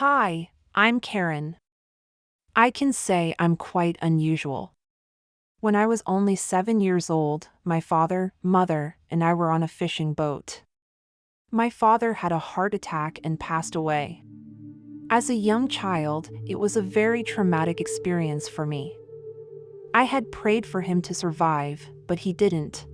Hi, I'm Karen. I can say I'm quite unusual. When I was only 7 years old, my father, mother, and I were on a fishing boat. My father had a heart attack and passed away. As a young child, it was a very traumatic experience for me. I had prayed for him to survive, but he didn't.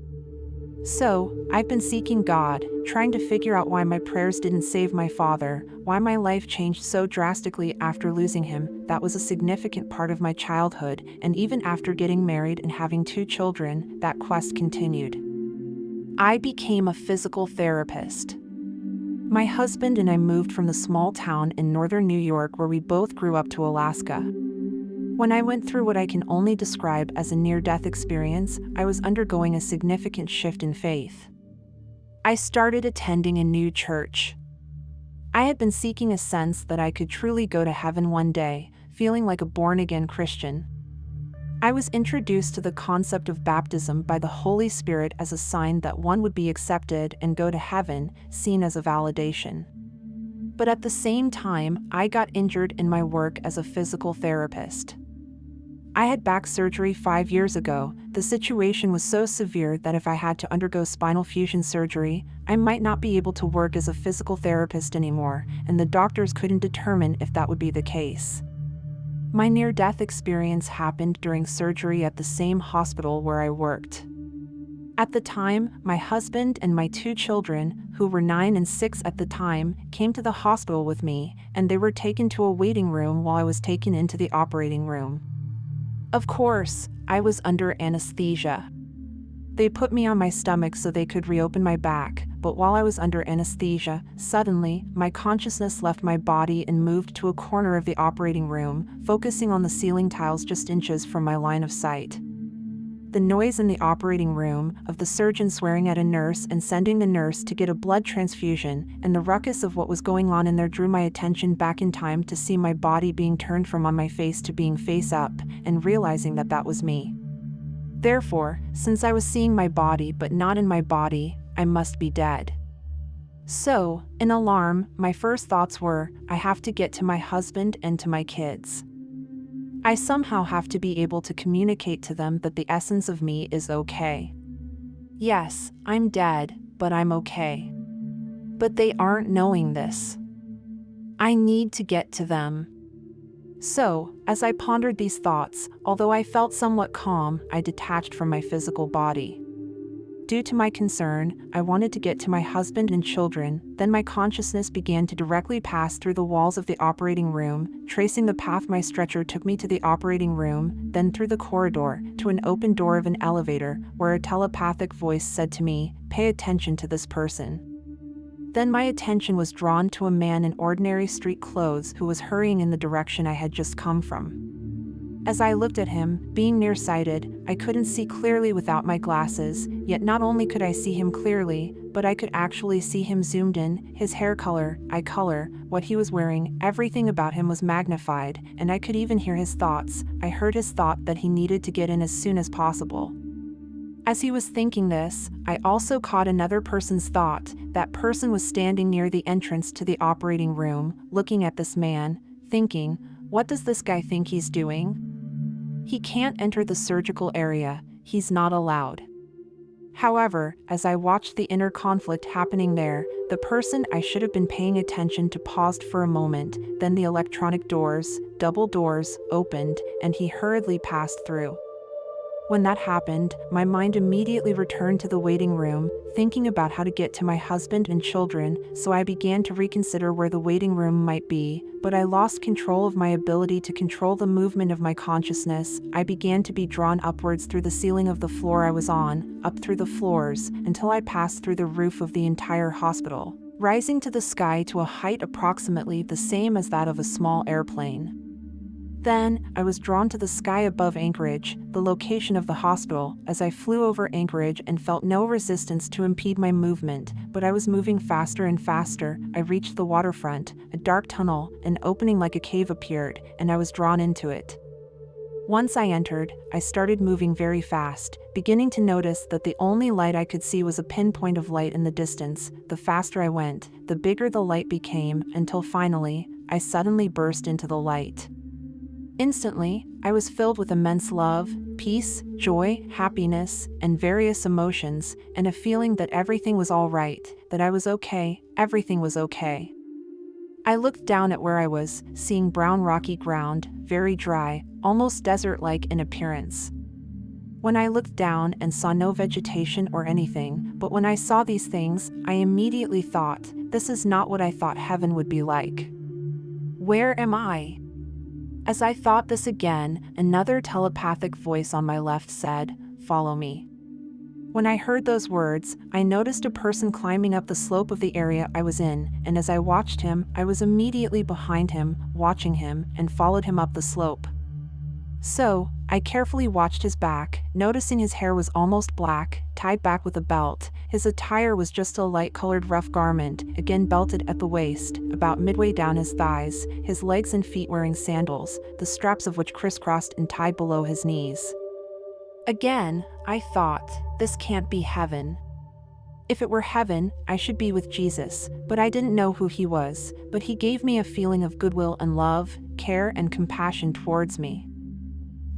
So, I've been seeking God, trying to figure out why my prayers didn't save my father, why my life changed so drastically after losing him. That was a significant part of my childhood, and even after getting married and having 2 children, that quest continued. I became a physical therapist. My husband and I moved from the small town in northern New York where we both grew up to Alaska. When I went through what I can only describe as a near-death experience, I was undergoing a significant shift in faith. I started attending a new church. I had been seeking a sense that I could truly go to heaven one day, feeling like a born-again Christian. I was introduced to the concept of baptism by the Holy Spirit as a sign that one would be accepted and go to heaven, seen as a validation. But at the same time, I got injured in my work as a physical therapist. I had back surgery 5 years ago. The situation was so severe that if I had to undergo spinal fusion surgery, I might not be able to work as a physical therapist anymore, and the doctors couldn't determine if that would be the case. My near-death experience happened during surgery at the same hospital where I worked. At the time, my husband and my 2 children, who were 9 and 6 at the time, came to the hospital with me, and they were taken to a waiting room while I was taken into the operating room. Of course, I was under anesthesia. They put me on my stomach so they could reopen my back, but while I was under anesthesia, suddenly, my consciousness left my body and moved to a corner of the operating room, focusing on the ceiling tiles just inches from my line of sight. The noise in the operating room, of the surgeon swearing at a nurse and sending the nurse to get a blood transfusion, and the ruckus of what was going on in there drew my attention back in time to see my body being turned from on my face to being face up, and realizing that that was me. Therefore, since I was seeing my body but not in my body, I must be dead. So, in alarm, my first thoughts were, I have to get to my husband and to my kids. I somehow have to be able to communicate to them that the essence of me is okay. Yes, I'm dead, but I'm okay. But they aren't knowing this. I need to get to them. So, as I pondered these thoughts, although I felt somewhat calm, I detached from my physical body. Due to my concern, I wanted to get to my husband and children. Then my consciousness began to directly pass through the walls of the operating room, tracing the path my stretcher took me to the operating room, then through the corridor, to an open door of an elevator, where a telepathic voice said to me, "Pay attention to this person." Then my attention was drawn to a man in ordinary street clothes who was hurrying in the direction I had just come from. As I looked at him, being nearsighted, I couldn't see clearly without my glasses, yet not only could I see him clearly, but I could actually see him zoomed in, his hair color, eye color, what he was wearing, everything about him was magnified, and I could even hear his thoughts. I heard his thought that he needed to get in as soon as possible. As he was thinking this, I also caught another person's thought. That person was standing near the entrance to the operating room, looking at this man, thinking, what does this guy think he's doing? He can't enter the surgical area, he's not allowed. However, as I watched the inner conflict happening there, the person I should have been paying attention to paused for a moment, then the electronic doors, double doors, opened, and he hurriedly passed through. When that happened, my mind immediately returned to the waiting room, thinking about how to get to my husband and children, so I began to reconsider where the waiting room might be, but I lost control of my ability to control the movement of my consciousness. I began to be drawn upwards through the ceiling of the floor I was on, up through the floors, until I passed through the roof of the entire hospital, rising to the sky to a height approximately the same as that of a small airplane. Then, I was drawn to the sky above Anchorage, the location of the hospital, as I flew over Anchorage and felt no resistance to impede my movement, but I was moving faster and faster. I reached the waterfront, a dark tunnel, an opening like a cave appeared, and I was drawn into it. Once I entered, I started moving very fast, beginning to notice that the only light I could see was a pinpoint of light in the distance. The faster I went, the bigger the light became, until finally, I suddenly burst into the light. Instantly, I was filled with immense love, peace, joy, happiness, and various emotions, and a feeling that everything was all right, that I was okay, everything was okay. I looked down at where I was, seeing brown rocky ground, very dry, almost desert-like in appearance. When I looked down and saw no vegetation or anything, but when I saw these things, I immediately thought, this is not what I thought heaven would be like. Where am I? As I thought this again, another telepathic voice on my left said, "Follow me." When I heard those words, I noticed a person climbing up the slope of the area I was in, and as I watched him, I was immediately behind him, watching him, and followed him up the slope. So, I carefully watched his back, noticing his hair was almost black, tied back with a belt. His attire was just a light-colored rough garment, again belted at the waist, about midway down his thighs, his legs and feet wearing sandals, the straps of which crisscrossed and tied below his knees. Again, I thought, this can't be heaven. If it were heaven, I should be with Jesus, but I didn't know who he was, but he gave me a feeling of goodwill and love, care and compassion towards me.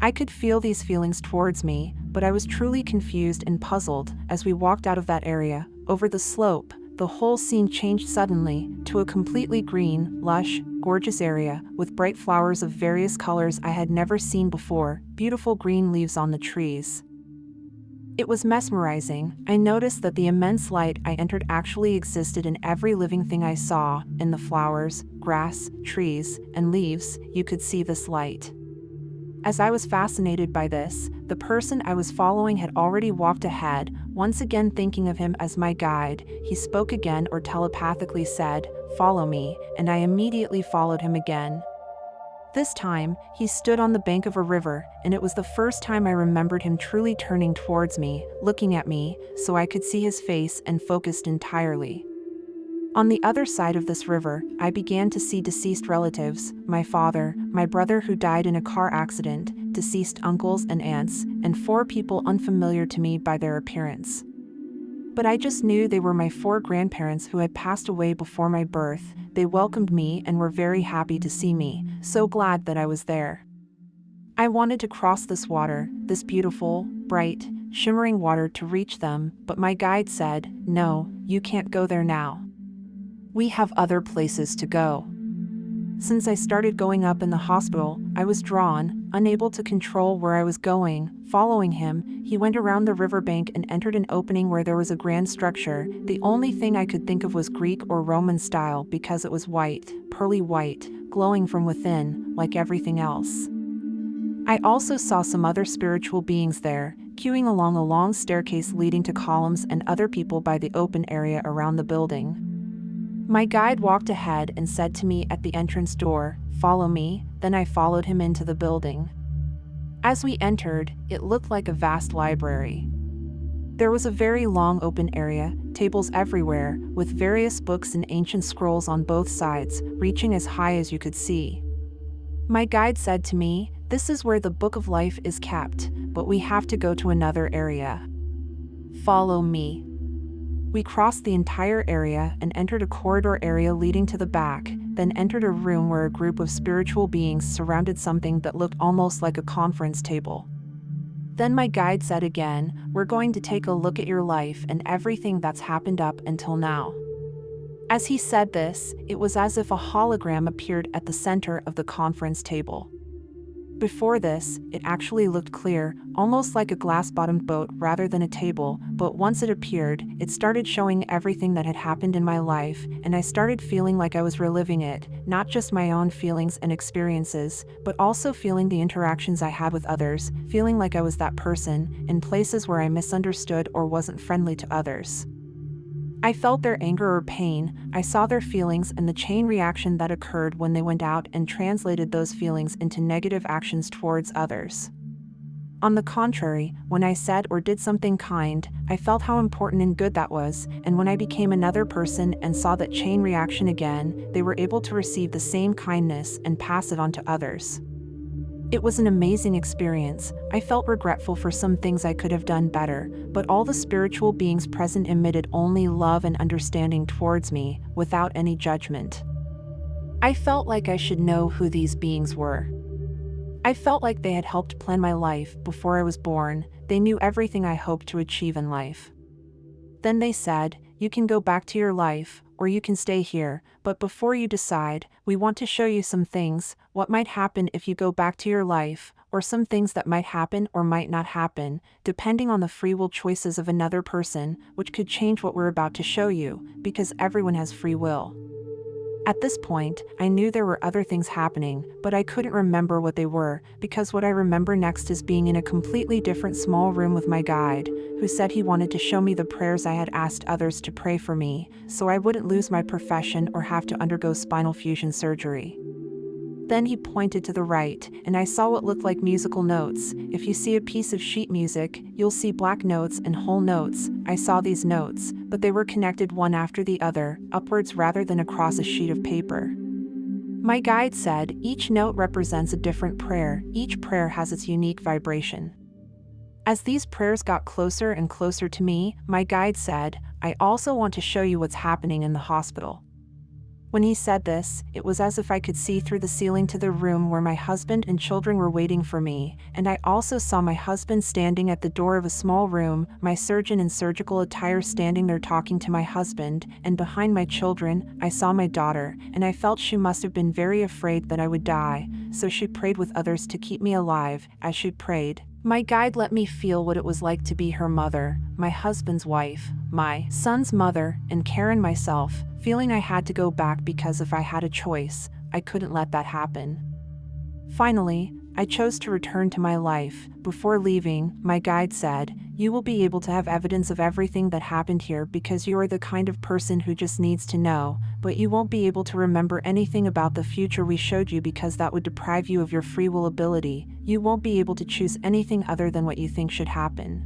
I could feel these feelings towards me, but I was truly confused and puzzled. As we walked out of that area, over the slope, the whole scene changed suddenly to a completely green, lush, gorgeous area with bright flowers of various colors I had never seen before, beautiful green leaves on the trees. It was mesmerizing. I noticed that the immense light I entered actually existed in every living thing I saw, in the flowers, grass, trees, and leaves. You could see this light. As I was fascinated by this, the person I was following had already walked ahead. Once again thinking of him as my guide, he spoke again or telepathically said, "Follow me," and I immediately followed him again. This time, he stood on the bank of a river, and it was the first time I remembered him truly turning towards me, looking at me, so I could see his face and focused entirely. On the other side of this river, I began to see deceased relatives, my father, my brother who died in a car accident, deceased uncles and aunts, and 4 people unfamiliar to me by their appearance. But I just knew they were my 4 grandparents who had passed away before my birth. They welcomed me and were very happy to see me, so glad that I was there. I wanted to cross this water, this beautiful, bright, shimmering water to reach them, but my guide said, "No, you can't go there now. We have other places to go." Since I started going up in the hospital, I was drawn, unable to control where I was going. Following him, he went around the riverbank and entered an opening where there was a grand structure. The only thing I could think of was Greek or Roman style because it was white, pearly white, glowing from within, like everything else. I also saw some other spiritual beings there, queuing along a long staircase leading to columns and other people by the open area around the building. My guide walked ahead and said to me at the entrance door, "Follow me," then I followed him into the building. As we entered, it looked like a vast library. There was a very long open area, tables everywhere, with various books and ancient scrolls on both sides, reaching as high as you could see. My guide said to me, "This is where the Book of Life is kept, but we have to go to another area. Follow me." We crossed the entire area and entered a corridor area leading to the back, then entered a room where a group of spiritual beings surrounded something that looked almost like a conference table. Then my guide said again, "We're going to take a look at your life and everything that's happened up until now." As he said this, it was as if a hologram appeared at the center of the conference table. Before this, it actually looked clear, almost like a glass-bottomed boat rather than a table, but once it appeared, it started showing everything that had happened in my life, and I started feeling like I was reliving it, not just my own feelings and experiences, but also feeling the interactions I had with others, feeling like I was that person, in places where I misunderstood or wasn't friendly to others. I felt their anger or pain, I saw their feelings and the chain reaction that occurred when they went out and translated those feelings into negative actions towards others. On the contrary, when I said or did something kind, I felt how important and good that was, and when I became another person and saw that chain reaction again, they were able to receive the same kindness and pass it on to others. It was an amazing experience. I felt regretful for some things I could have done better, but all the spiritual beings present emitted only love and understanding towards me, without any judgment. I felt like I should know who these beings were. I felt like they had helped plan my life before I was born. They knew everything I hoped to achieve in life. Then they said, "You can go back to your life, or you can stay here, but before you decide, we want to show you some things, what might happen if you go back to your life, or some things that might happen or might not happen, depending on the free will choices of another person, which could change what we're about to show you, because everyone has free will." At this point, I knew there were other things happening, but I couldn't remember what they were, because what I remember next is being in a completely different small room with my guide, who said he wanted to show me the prayers I had asked others to pray for me, so I wouldn't lose my profession or have to undergo spinal fusion surgery. Then he pointed to the right, and I saw what looked like musical notes. If you see a piece of sheet music, you'll see black notes and whole notes. I saw these notes, but they were connected one after the other, upwards rather than across a sheet of paper. My guide said, each note represents a different prayer, each prayer has its unique vibration. As these prayers got closer and closer to me, my guide said, "I also want to show you what's happening in the hospital." When he said this, it was as if I could see through the ceiling to the room where my husband and children were waiting for me, and I also saw my husband standing at the door of a small room, my surgeon in surgical attire standing there talking to my husband, and behind my children, I saw my daughter, and I felt she must have been very afraid that I would die, so she prayed with others to keep me alive. As she prayed, my guide let me feel what it was like to be her mother, my husband's wife, my son's mother, and Karen myself, feeling I had to go back because if I had a choice, I couldn't let that happen. Finally, I chose to return to my life. Before leaving, my guide said, "You will be able to have evidence of everything that happened here because you are the kind of person who just needs to know, but you won't be able to remember anything about the future we showed you because that would deprive you of your free will ability. You won't be able to choose anything other than what you think should happen."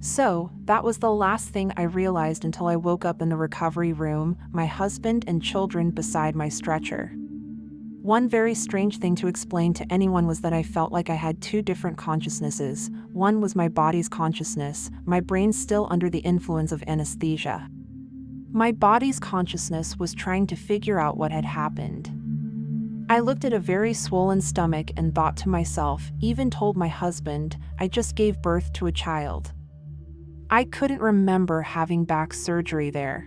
So, that was the last thing I realized until I woke up in the recovery room, my husband and children beside my stretcher. One very strange thing to explain to anyone was that I felt like I had two different consciousnesses. One was my body's consciousness, my brain still under the influence of anesthesia. My body's consciousness was trying to figure out what had happened. I looked at a very swollen stomach and thought to myself, even told my husband, I just gave birth to a child. I couldn't remember having back surgery there.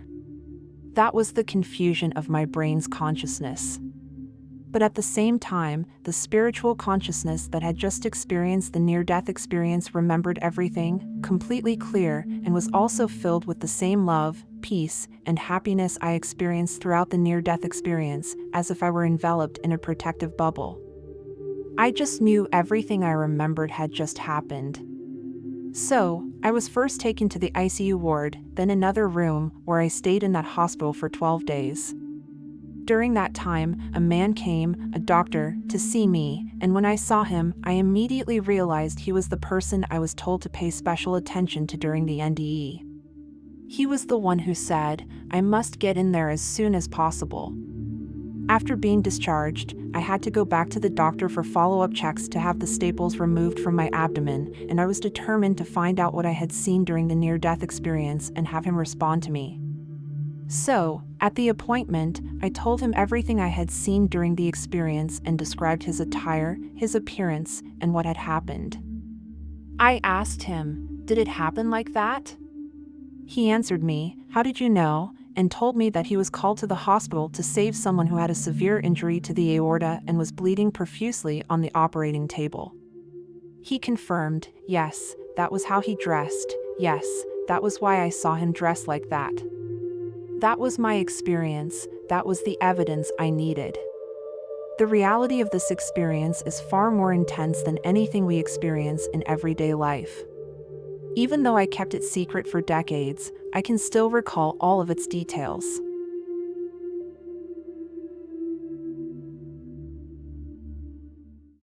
That was the confusion of my brain's consciousness. But at the same time, the spiritual consciousness that had just experienced the near-death experience remembered everything, completely clear, and was also filled with the same love, peace, and happiness I experienced throughout the near-death experience, as if I were enveloped in a protective bubble. I just knew everything I remembered had just happened. So, I was first taken to the ICU ward, then another room, where I stayed in that hospital for 12 days. During that time, a man came, a doctor, to see me, and when I saw him, I immediately realized he was the person I was told to pay special attention to during the NDE. He was the one who said, I must get in there as soon as possible. After being discharged, I had to go back to the doctor for follow-up checks to have the staples removed from my abdomen, and I was determined to find out what I had seen during the near-death experience and have him respond to me. So, at the appointment, I told him everything I had seen during the experience and described his attire, his appearance, and what had happened. I asked him, did it happen like that? He answered me, how did you know? And told me that he was called to the hospital to save someone who had a severe injury to the aorta and was bleeding profusely on the operating table. He confirmed, yes, that was how he dressed, yes, that was why I saw him dressed like that. That was my experience, that was the evidence I needed. The reality of this experience is far more intense than anything we experience in everyday life. Even though I kept it secret for decades, I can still recall all of its details.